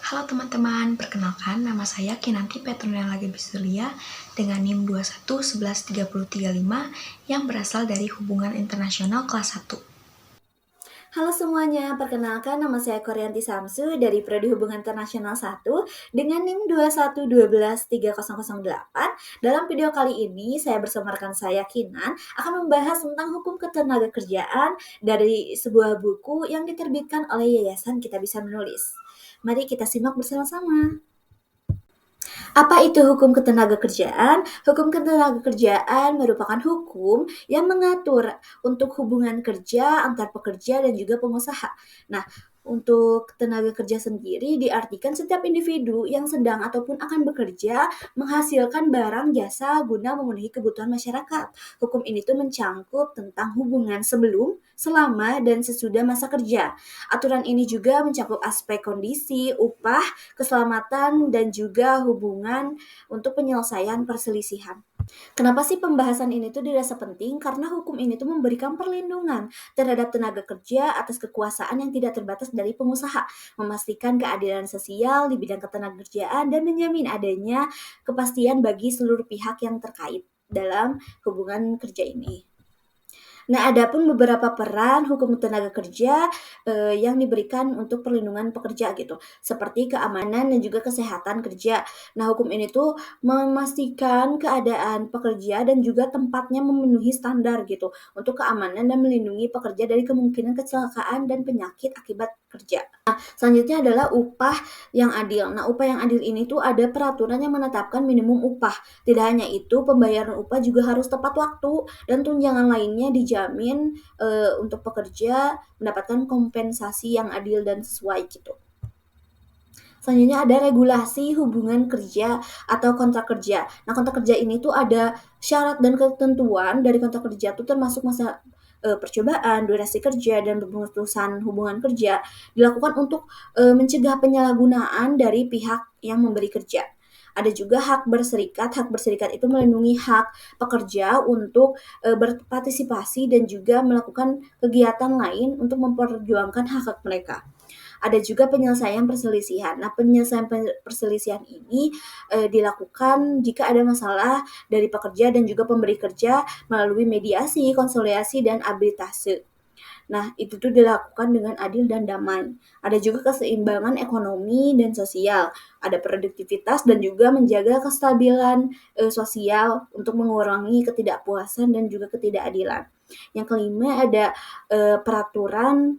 Halo teman-teman, perkenalkan nama saya Kinanti Petronella Gebisulia dengan NIM 21113035 yang berasal dari Hubungan Internasional kelas 1. Halo semuanya, perkenalkan nama saya Koryanti Samsu dari Prodi Hubungan Internasional 1 dengan NIM 21123008. Dalam video kali ini, saya bersama rekan saya Kinan akan membahas tentang hukum ketenagakerjaan dari sebuah buku yang diterbitkan oleh Yayasan Kita Bisa Menulis. Mari kita simak bersama-sama. Apa itu hukum ketenagakerjaan? Hukum ketenagakerjaan merupakan hukum yang mengatur untuk hubungan kerja antar pekerja dan juga pengusaha. Nah, untuk tenaga kerja sendiri diartikan setiap individu yang sedang ataupun akan bekerja menghasilkan barang jasa guna memenuhi kebutuhan masyarakat. Hukum ini tuh mencangkup tentang hubungan sebelum, selama, dan sesudah masa kerja. Aturan ini juga mencakup aspek kondisi, upah, keselamatan, dan juga hubungan untuk penyelesaian perselisihan. Kenapa sih pembahasan ini tuh dirasa penting? Karena hukum ini tuh memberikan perlindungan terhadap tenaga kerja atas kekuasaan yang tidak terbatas dari pengusaha, memastikan keadilan sosial di bidang ketenagakerjaan dan menjamin adanya kepastian bagi seluruh pihak yang terkait dalam hubungan kerja ini. Nah, ada pun beberapa peran hukum tenaga kerja yang diberikan untuk perlindungan pekerja gitu, seperti keamanan dan juga kesehatan kerja. Nah, hukum ini tuh memastikan keadaan pekerja dan juga tempatnya memenuhi standar gitu untuk keamanan dan melindungi pekerja dari kemungkinan kecelakaan dan penyakit akibat kerja. Selanjutnya adalah upah yang adil. Nah, upah yang adil ini tuh ada peraturan yang menetapkan minimum upah. Tidak hanya itu, pembayaran upah juga harus tepat waktu dan tunjangan lainnya dijamin untuk pekerja mendapatkan kompensasi yang adil dan sesuai gitu. Selanjutnya ada regulasi hubungan kerja atau kontrak kerja. Nah, kontrak kerja ini tuh ada syarat dan ketentuan dari kontrak kerja tuh termasuk masa percobaan, durasi kerja, dan pemutusan hubungan kerja dilakukan untuk mencegah penyalahgunaan dari pihak yang memberi kerja. Ada juga hak berserikat. Hak berserikat itu melindungi hak pekerja untuk berpartisipasi dan juga melakukan kegiatan lain untuk memperjuangkan hak-hak mereka. Ada juga penyelesaian perselisihan. Nah, penyelesaian perselisihan ini dilakukan jika ada masalah dari pekerja dan juga pemberi kerja melalui mediasi, konsiliasi, dan arbitrase. Nah, itu tuh dilakukan dengan adil dan damai. Ada juga keseimbangan ekonomi dan sosial. Ada produktivitas dan juga menjaga kestabilan sosial untuk mengurangi ketidakpuasan dan juga ketidakadilan. Yang kelima ada peraturan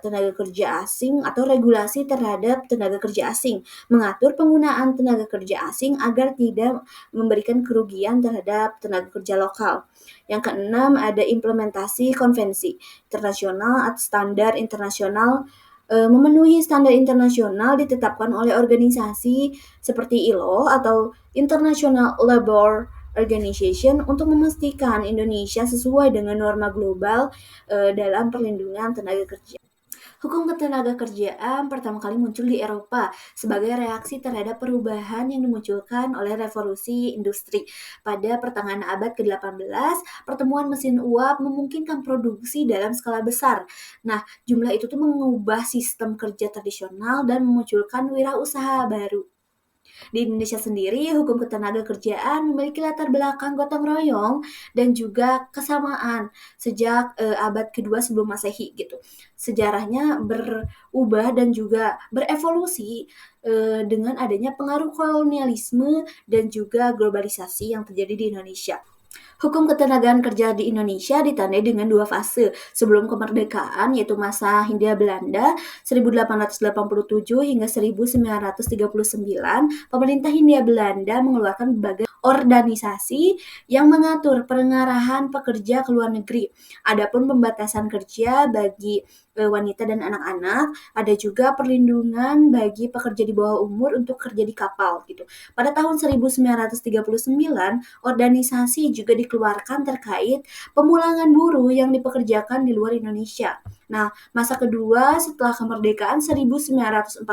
tenaga kerja asing atau regulasi terhadap tenaga kerja asing, mengatur penggunaan tenaga kerja asing agar tidak memberikan kerugian terhadap tenaga kerja lokal. Yang keenam ada implementasi konvensi internasional atau standar internasional. Memenuhi standar internasional ditetapkan oleh organisasi seperti ILO atau International Labour Organization untuk memastikan Indonesia sesuai dengan norma global dalam perlindungan tenaga kerja. Hukum ketenagakerjaan pertama kali muncul di Eropa sebagai reaksi terhadap perubahan yang dimunculkan oleh revolusi industri. Pada pertengahan abad ke-18, pertemuan mesin uap memungkinkan produksi dalam skala besar. Nah, jumlah itu tuh mengubah sistem kerja tradisional dan memunculkan wirausaha baru. Di Indonesia sendiri, hukum ketenagakerjaan memiliki latar belakang gotong royong dan juga kesamaan sejak abad kedua sebelum Masehi gitu. Sejarahnya berubah dan juga berevolusi dengan adanya pengaruh kolonialisme dan juga globalisasi yang terjadi di Indonesia. Hukum ketenagaan kerja di Indonesia ditandai dengan dua fase. Sebelum kemerdekaan, yaitu masa Hindia Belanda 1887 hingga 1939, pemerintah Hindia Belanda mengeluarkan berbagai organisasi yang mengatur pengarahan pekerja ke luar negeri. Adapun pembatasan kerja bagi wanita dan anak-anak, ada juga perlindungan bagi pekerja di bawah umur untuk kerja di kapal gitu. Pada tahun 1939, organisasi juga dikeluarkan terkait pemulangan buruh yang dipekerjakan di luar Indonesia. Nah, masa kedua setelah kemerdekaan 1949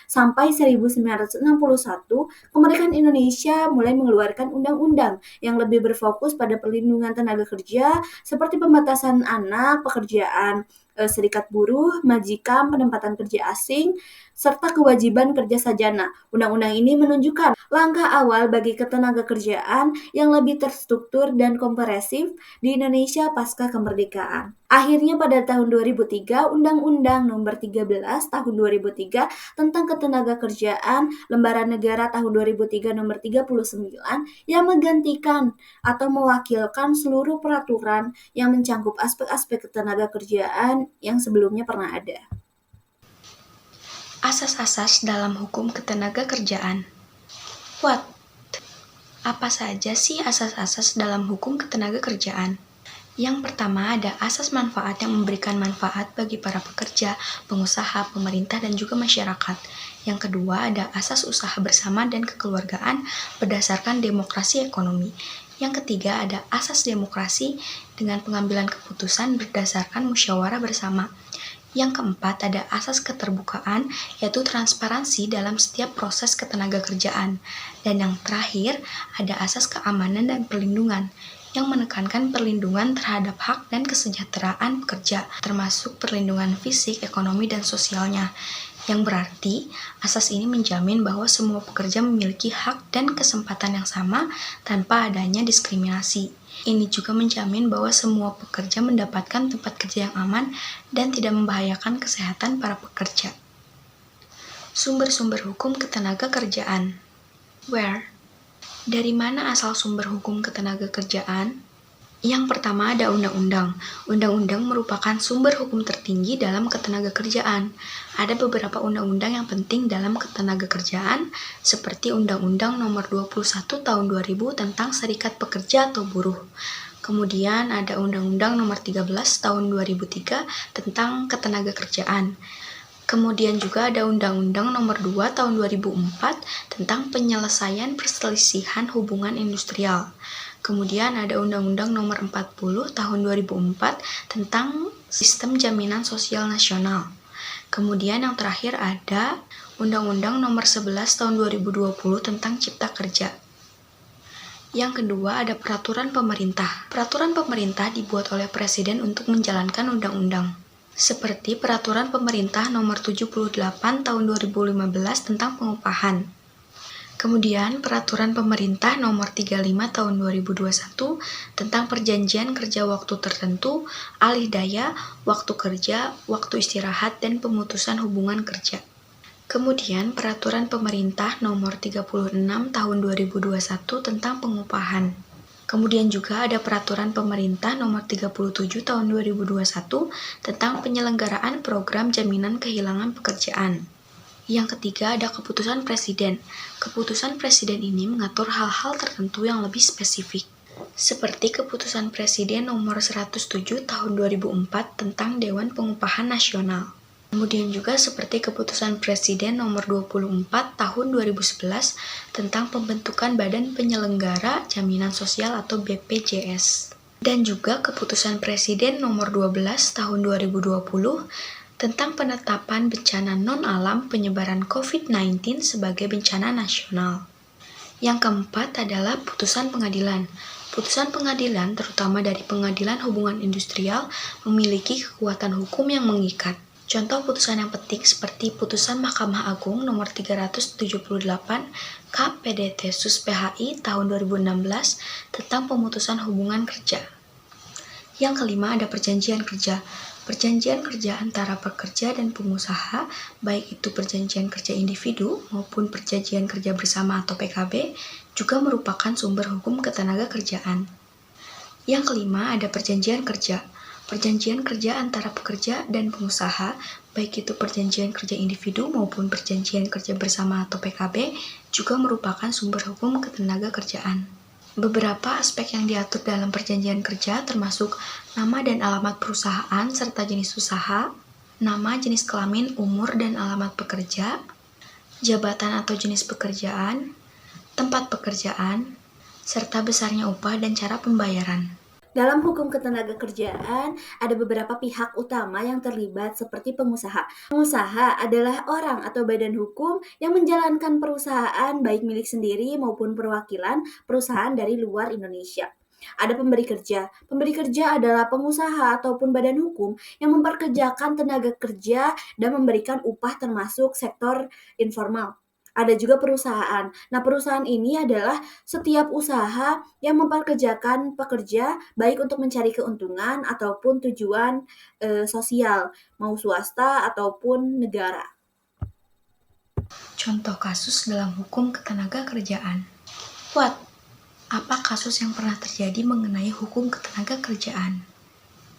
sampai 1961, kemerdekaan Indonesia mulai mengeluarkan undang-undang yang lebih berfokus pada perlindungan tenaga kerja seperti pembatasan anak, pekerjaan serikat buruh, majikan, penempatan kerja asing, serta kewajiban kerja sajana. Undang-undang ini menunjukkan langkah awal bagi ketenagakerjaan yang lebih terstruktur dan komprehensif di Indonesia pasca kemerdekaan. Akhirnya pada tahun 2003, Undang-Undang Nomor 13 Tahun 2003 tentang Ketenagakerjaan Lembaran Negara tahun 2003 Nomor 39 yang menggantikan atau mewakilkan seluruh peraturan yang mencangkup aspek-aspek ketenagakerjaan yang sebelumnya pernah ada. Asas-asas dalam hukum ketenagakerjaan. What? Apa saja sih asas-asas dalam hukum ketenagakerjaan? Yang pertama ada asas manfaat yang memberikan manfaat bagi para pekerja, pengusaha, pemerintah, dan juga masyarakat. Yang kedua ada asas usaha bersama dan kekeluargaan berdasarkan demokrasi ekonomi. Yang ketiga ada asas demokrasi dengan pengambilan keputusan berdasarkan musyawarah bersama. Yang keempat ada asas keterbukaan, yaitu transparansi dalam setiap proses ketenagakerjaan. Dan yang terakhir ada asas keamanan dan perlindungan, yang menekankan perlindungan terhadap hak dan kesejahteraan pekerja, termasuk perlindungan fisik, ekonomi, dan sosialnya. Yang berarti, asas ini menjamin bahwa semua pekerja memiliki hak dan kesempatan yang sama tanpa adanya diskriminasi. Ini juga menjamin bahwa semua pekerja mendapatkan tempat kerja yang aman dan tidak membahayakan kesehatan para pekerja. Sumber-sumber hukum ketenagakerjaan. Where? Dari mana asal sumber hukum ketenagakerjaan? Yang pertama ada undang-undang. Undang-undang merupakan sumber hukum tertinggi dalam ketenagakerjaan. Ada beberapa undang-undang yang penting dalam ketenagakerjaan, seperti Undang-Undang Nomor 21 Tahun 2000 tentang Serikat Pekerja atau Buruh. Kemudian ada Undang-Undang Nomor 13 Tahun 2003 tentang Ketenagakerjaan. Kemudian juga ada Undang-Undang Nomor 2 Tahun 2004 tentang penyelesaian perselisihan hubungan industrial. Kemudian ada Undang-Undang Nomor 40 Tahun 2004 tentang Sistem Jaminan Sosial Nasional. Kemudian yang terakhir ada Undang-Undang Nomor 11 Tahun 2020 tentang Cipta Kerja. Yang kedua ada peraturan pemerintah. Peraturan pemerintah dibuat oleh Presiden untuk menjalankan undang-undang. Seperti Peraturan Pemerintah Nomor 78 Tahun 2015 tentang pengupahan. Kemudian Peraturan Pemerintah Nomor 35 Tahun 2021 tentang Perjanjian Kerja Waktu Tertentu, Alih Daya, Waktu Kerja, Waktu Istirahat, dan Pemutusan Hubungan Kerja. Kemudian Peraturan Pemerintah Nomor 36 Tahun 2021 tentang Pengupahan. Kemudian juga ada Peraturan Pemerintah Nomor 37 Tahun 2021 tentang Penyelenggaraan Program Jaminan Kehilangan Pekerjaan. Yang ketiga ada Keputusan Presiden. Keputusan Presiden ini mengatur hal-hal tertentu yang lebih spesifik, seperti Keputusan Presiden Nomor 107 Tahun 2004 tentang Dewan Pengupahan Nasional. Kemudian juga seperti Keputusan Presiden Nomor 24 Tahun 2011 tentang pembentukan Badan Penyelenggara Jaminan Sosial atau BPJS. Dan juga Keputusan Presiden Nomor 12 Tahun 2020 tentang penetapan bencana non-alam penyebaran COVID-19 sebagai bencana nasional. Yang keempat adalah putusan pengadilan. Putusan pengadilan, terutama dari Pengadilan Hubungan Industrial, memiliki kekuatan hukum yang mengikat. Contoh putusan yang penting seperti putusan Mahkamah Agung Nomor 378 KPDT Sus PHI tahun 2016 tentang pemutusan hubungan kerja. Yang kelima ada perjanjian kerja. Perjanjian kerja antara pekerja dan pengusaha, baik itu perjanjian kerja individu maupun perjanjian kerja bersama atau PKB, juga merupakan sumber hukum ketenagakerjaan. Yang kelima ada perjanjian kerja. Perjanjian kerja antara pekerja dan pengusaha, baik itu perjanjian kerja individu maupun perjanjian kerja bersama atau PKB, juga merupakan sumber hukum ketenagakerjaan. Beberapa aspek yang diatur dalam perjanjian kerja termasuk nama dan alamat perusahaan serta jenis usaha, nama, jenis kelamin, umur, dan alamat pekerja, jabatan atau jenis pekerjaan, tempat pekerjaan, serta besarnya upah dan cara pembayaran. Dalam hukum ketenagakerjaan, ada beberapa pihak utama yang terlibat seperti pengusaha. Pengusaha adalah orang atau badan hukum yang menjalankan perusahaan baik milik sendiri maupun perwakilan perusahaan dari luar Indonesia. Ada pemberi kerja. Pemberi kerja adalah pengusaha ataupun badan hukum yang memperkerjakan tenaga kerja dan memberikan upah termasuk sektor informal. Ada juga perusahaan. Nah, perusahaan ini adalah setiap usaha yang memperkerjakan pekerja baik untuk mencari keuntungan ataupun tujuan sosial, mau swasta ataupun negara. Contoh kasus dalam hukum ketenaga kerjaan. What? Apa kasus yang pernah terjadi mengenai hukum ketenaga kerjaan?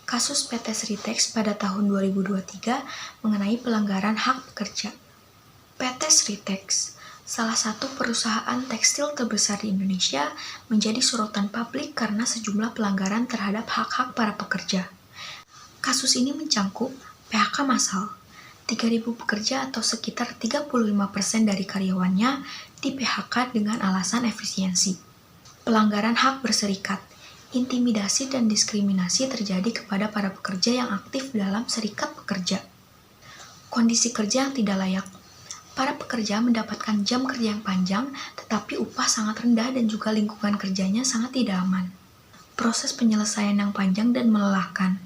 Kasus PT Sritex pada tahun 2023 mengenai pelanggaran hak pekerja. PT Sritex, salah satu perusahaan tekstil terbesar di Indonesia, menjadi sorotan publik karena sejumlah pelanggaran terhadap hak-hak para pekerja. Kasus ini mencangkup PHK massal. 3.000 pekerja atau sekitar 35% dari karyawannya di PHK dengan alasan efisiensi. Pelanggaran hak berserikat, intimidasi dan diskriminasi terjadi kepada para pekerja yang aktif dalam serikat pekerja. Kondisi kerja yang tidak layak. Para pekerja mendapatkan jam kerja yang panjang, tetapi upah sangat rendah dan juga lingkungan kerjanya sangat tidak aman. Proses penyelesaian yang panjang dan melelahkan.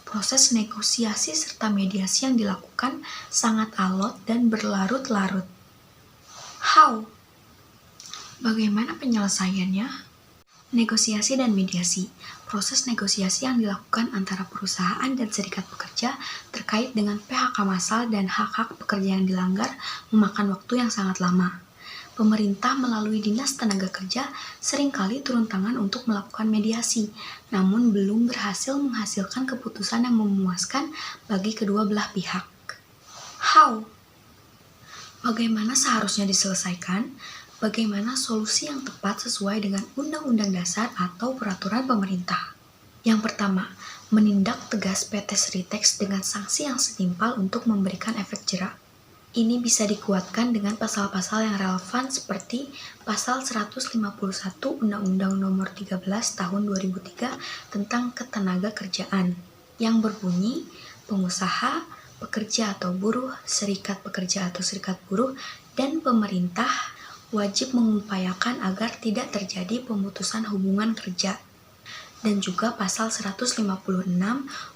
Proses negosiasi serta mediasi yang dilakukan sangat alot dan berlarut-larut. How? Bagaimana penyelesaiannya? Negosiasi dan mediasi. Proses negosiasi yang dilakukan antara perusahaan dan serikat pekerja terkait dengan PHK massal dan hak-hak pekerja yang dilanggar memakan waktu yang sangat lama. Pemerintah melalui Dinas Tenaga Kerja seringkali turun tangan untuk melakukan mediasi, namun belum berhasil menghasilkan keputusan yang memuaskan bagi kedua belah pihak. How? Bagaimana seharusnya diselesaikan? Bagaimana solusi yang tepat sesuai dengan Undang-Undang Dasar atau peraturan pemerintah? Yang pertama, menindak tegas PT Sritex dengan sanksi yang setimpal untuk memberikan efek jera. Ini bisa dikuatkan dengan pasal-pasal yang relevan seperti pasal 151 Undang-Undang Nomor 13 Tahun 2003 tentang Ketenaga Kerjaan yang berbunyi pengusaha, pekerja atau buruh, serikat pekerja atau serikat buruh, dan pemerintah wajib mengupayakan agar tidak terjadi pemutusan hubungan kerja. Dan juga pasal 156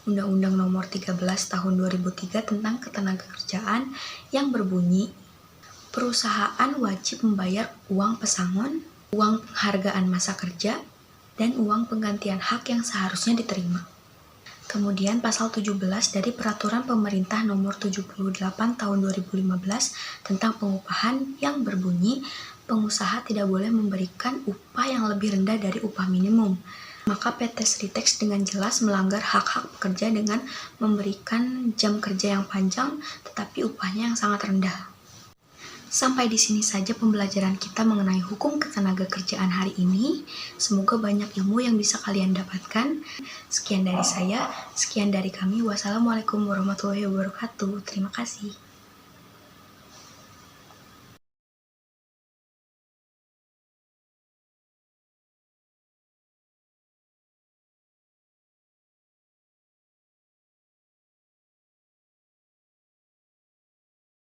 Undang-Undang Nomor 13 Tahun 2003 tentang Ketenagakerjaan yang berbunyi perusahaan wajib membayar uang pesangon, uang penghargaan masa kerja, dan uang penggantian hak yang seharusnya diterima. Kemudian pasal 17 dari Peraturan Pemerintah Nomor 78 Tahun 2015 tentang pengupahan yang berbunyi pengusaha tidak boleh memberikan upah yang lebih rendah dari upah minimum. Maka PT Sritex dengan jelas melanggar hak-hak pekerja dengan memberikan jam kerja yang panjang tetapi upahnya yang sangat rendah. Sampai di sini saja pembelajaran kita mengenai hukum ketenagakerjaan hari ini. Semoga banyak ilmu yang bisa kalian dapatkan. Sekian dari saya, sekian dari kami. Wassalamualaikum warahmatullahi wabarakatuh. Terima kasih.